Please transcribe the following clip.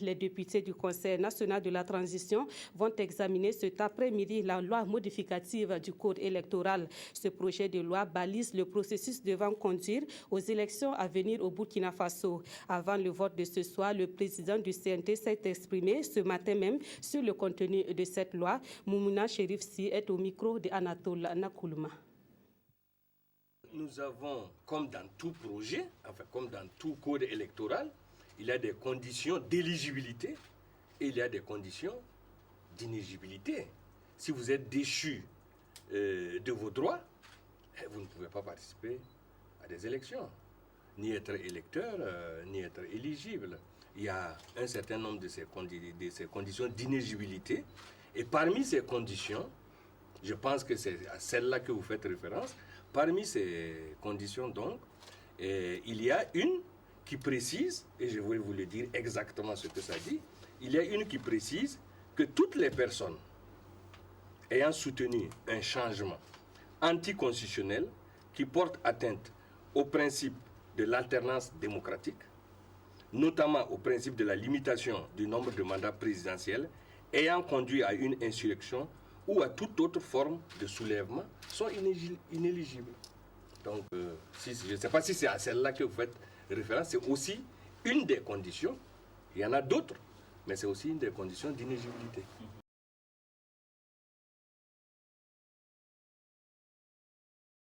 Les députés du Conseil national de la transition vont examiner cet après-midi la loi modificative du code électoral. Ce projet de loi balise le processus devant conduire aux élections à venir au Burkina Faso. Avant le vote de ce soir, le président du CNT s'est exprimé ce matin même sur le contenu de cette loi. Moumouna Chérif Si est au micro de Anatole Nakoulouma. Nous avons, comme dans tout projet, enfin comme dans tout code électoral, il y a des conditions d'éligibilité et il y a des conditions d'inéligibilité. Si vous êtes déchu de vos droits, vous ne pouvez pas participer à des élections, ni être électeur, ni être éligible. Il y a un certain nombre de ces conditions d'inéligibilité. Et parmi ces conditions, je pense que c'est à celle-là que vous faites référence, parmi ces conditions donc, il y a une qui précise, et je vais vous le dire exactement ce que ça dit, il y a une qui précise que toutes les personnes ayant soutenu un changement anticonstitutionnel qui porte atteinte au principe de l'alternance démocratique, notamment au principe de la limitation du nombre de mandats présidentiels, ayant conduit à une insurrection ou à toute autre forme de soulèvement, sont inéligibles. Donc, je ne sais pas si c'est à celle-là que vous faites référence, c'est aussi une des conditions, il y en a d'autres, mais c'est aussi une des conditions d'inéligibilité.